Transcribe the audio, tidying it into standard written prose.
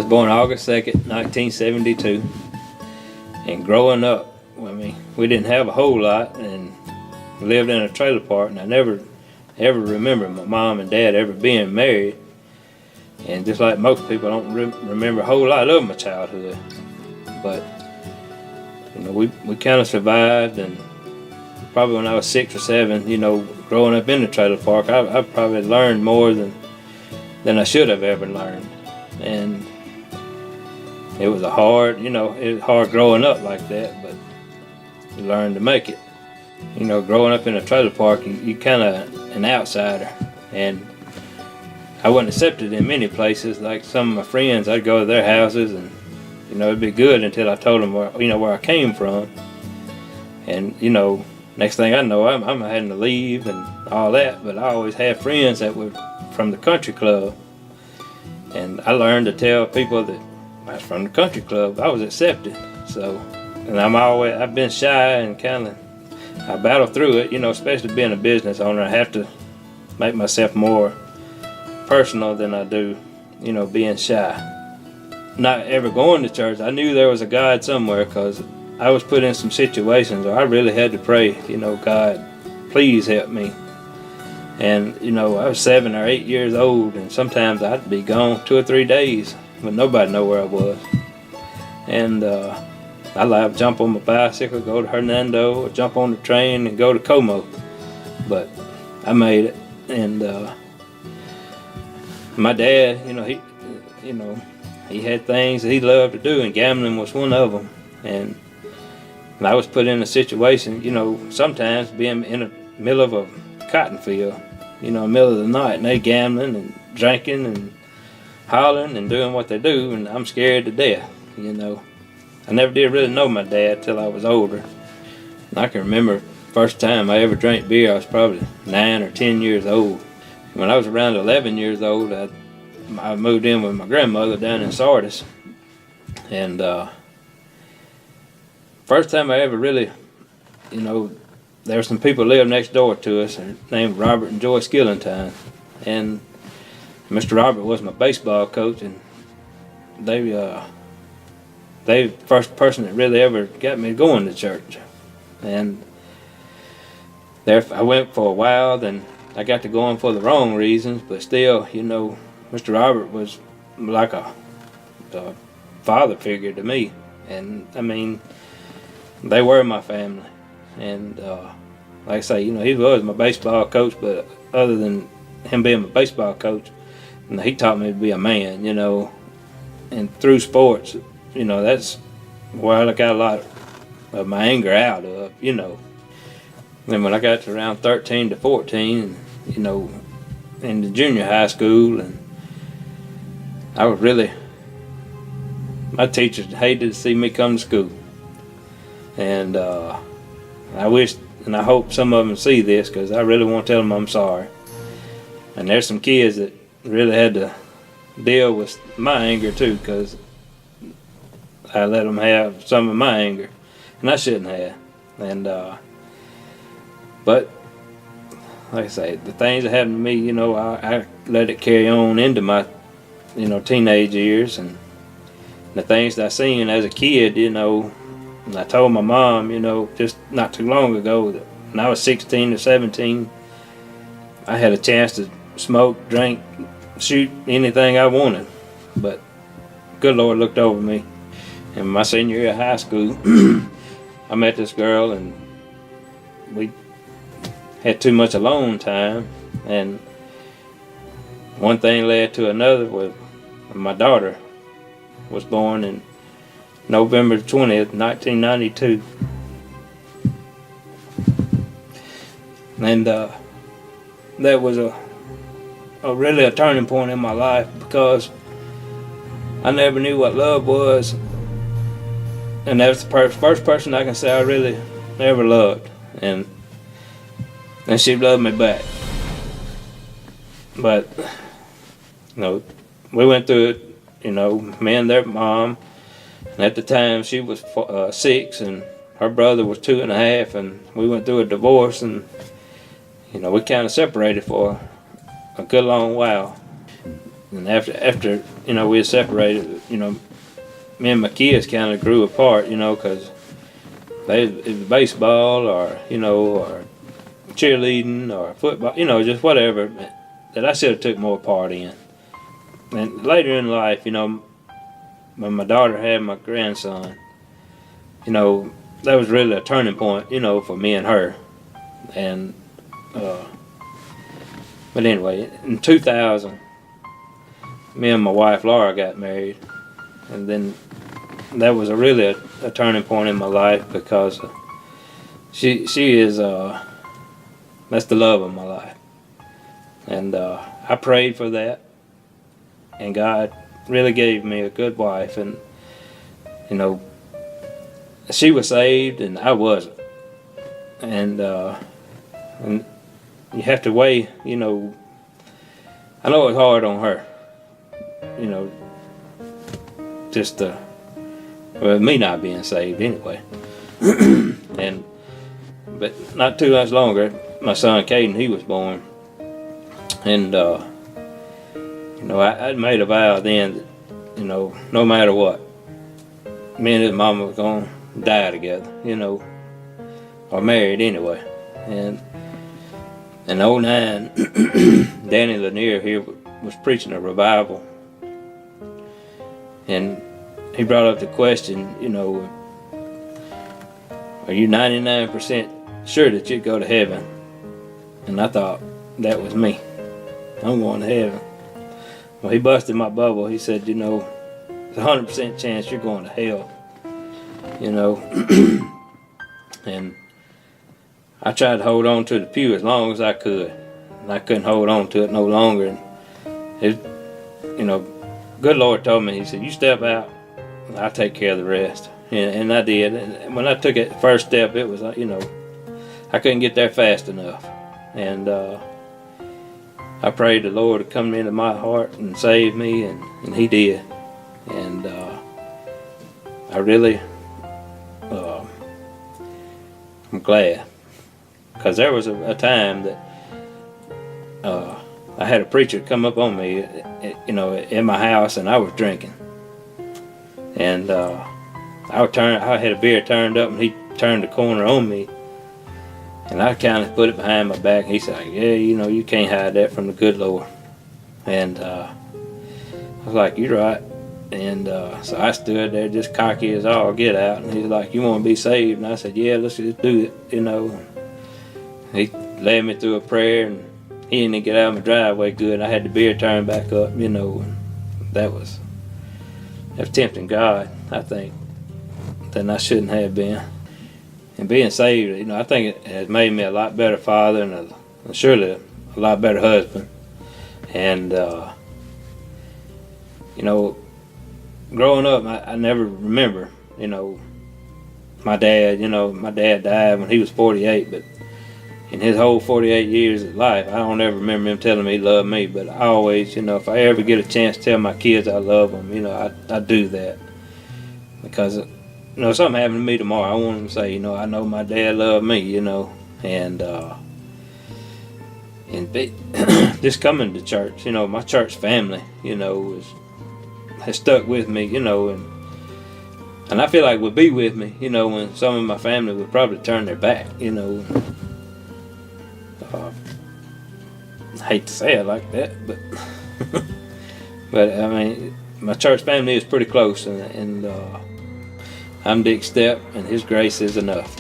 was born August 2nd, 1972. And growing up, I mean, we didn't have a whole lot and lived in a trailer park, and I never ever remember my mom and dad ever being married. And just like most people, I don't remember a whole lot of my childhood. But, you know, we kind of survived, and probably when I was 6 or 7, you know, growing up in the trailer park, I probably learned more than I should have ever learned. And it was it was hard growing up like that, but you learn to make it. You know, growing up in a trailer park, you kind of an outsider, and I wasn't accepted in many places. Like some of my friends, I'd go to their houses, and you know, it'd be good until I told them where I came from. And you know, next thing I know, I'm having to leave and all that. But I always had friends that were from the country club, and I learned to tell people that I was from the country club. I was accepted. So, and I've been shy and kind of I battle through it. You know, especially being a business owner, I have to make myself more personal than I do, you know, being shy. Not ever going to church, I knew there was a God somewhere, because I was put in some situations where I really had to pray, you know, God, please help me. And, you know, I was 7 or 8 years old, and sometimes I'd be gone 2 or 3 days, but nobody knew where I was. And I'd jump on my bicycle, go to Hernando, or jump on the train and go to Como. But I made it. And my dad, he had things that he loved to do, and gambling was one of them. And I was put in a situation, you know, sometimes being in the middle of a cotton field, you know, middle of the night, and they gambling and drinking and hollering and doing what they do, and I'm scared to death, you know. I never did really know my dad till I was older. And I can remember first time I ever drank beer, I was probably 9 or 10 years old. When I was around 11 years old, I moved in with my grandmother down in Sardis. And first time I ever really, you know, there were some people lived next door to us, named Robert and Joyce Gillentine. And Mr. Robert was my baseball coach, and they the first person that really ever got me going to church. And there I went for a while, then I got to going for the wrong reasons, but still, you know, Mr. Robert was like a father figure to me. And I mean, they were my family. And like I say, you know, he was my baseball coach, but other than him being my baseball coach, you know, he taught me to be a man, you know. And through sports, you know, that's where I got a lot of my anger out of, you know. And when I got to around 13 to 14, you know, in the junior high school, and I was really, my teachers hated to see me come to school. And I wish, and I hope some of them see this, because I really want to tell them I'm sorry. And there's some kids that really had to deal with my anger too, because I let them have some of my anger, and I shouldn't have. And but like I say, the things that happened to me, you know, I let it carry on into my, you know, teenage years, and the things that I seen as a kid, you know. And I told my mom, you know, just not too long ago, that when I was 16 or 17, I had a chance to smoke, drink, shoot anything I wanted. But good Lord looked over me. In my senior year of high school, I met this girl, and we had too much alone time. And one thing led to another. My daughter was born in November 20th, 1992. And that was really a turning point in my life, because I never knew what love was. And that's the first person I can say I really ever loved. And she loved me back. But, you know, we went through it, you know, me and their mom. And at the time, she was 6, and her brother was 2.5, and we went through a divorce, and, you know, we kind of separated for a good long while. And after you know, we were separated, you know, me and my kids kind of grew apart, you know, because it was baseball or, you know, or cheerleading or football, you know, just whatever that I should have took more part in. And later in life, you know, when my daughter had my grandson, you know, that was really a turning point, you know, for me and her. And but anyway, in 2000, me and my wife Laura got married, and then that was really a turning point in my life, because she is that's the love of my life, and I prayed for that, and God really gave me a good wife. And you know, she was saved and I wasn't, and you have to weigh, you know, I know it's hard on her, you know, just well, me not being saved anyway. But not too much longer, my son Caden, he was born, and you know, I made a vow then that, you know, no matter what, me and his mama was gonna die together, you know, or married anyway. And in '09, Danny Lanier here was preaching a revival, and he brought up the question, you know, are you 99% sure that you'd go to heaven? And I thought that was me. I'm going to heaven. Well, he busted my bubble. He said, you know, there's a 100% chance you're going to hell, you know. And I tried to hold on to the pew as long as I could, and I couldn't hold on to it no longer. And it, you know, good Lord told me, he said, you step out, I'll take care of the rest. And I did. And when I took that first step, it was, you know, I couldn't get there fast enough. And I prayed the Lord to come into my heart and save me, and he did. And I really, I'm glad. Because there was a time that I had a preacher come up on me, you know, in my house, and I was drinking. And I had a beer turned up, and he turned the corner on me. And I kind of put it behind my back. And he said, yeah, you know, you can't hide that from the good Lord. And I was like, you're right. And so I stood there just cocky as all get out. And he's like, you want to be saved? And I said, yeah, let's just do it, you know. He led me through a prayer, and he didn't get out of my driveway good. I had the beer turned back up, you know. And that was tempting God, I think, than I shouldn't have been. And being saved, you know, I think it has made me a lot better father, and surely a lot better husband. And you know, growing up, I never remember, you know, my dad. You know, my dad died when he was 48, but in his whole 48 years of life, I don't ever remember him telling me he loved me. But I always, you know, if I ever get a chance to tell my kids I love them, you know, I do that. Because, you know, if something happened to me tomorrow, I want them to say, you know, I know my dad loved me, you know. And just coming to church, you know, my church family, you know, has stuck with me, you know, and I feel like would be with me, you know, when some of my family would probably turn their back, you know. I hate to say it like that, but but I mean, my church family is pretty close, and I'm Dick Stepp, and His grace is enough.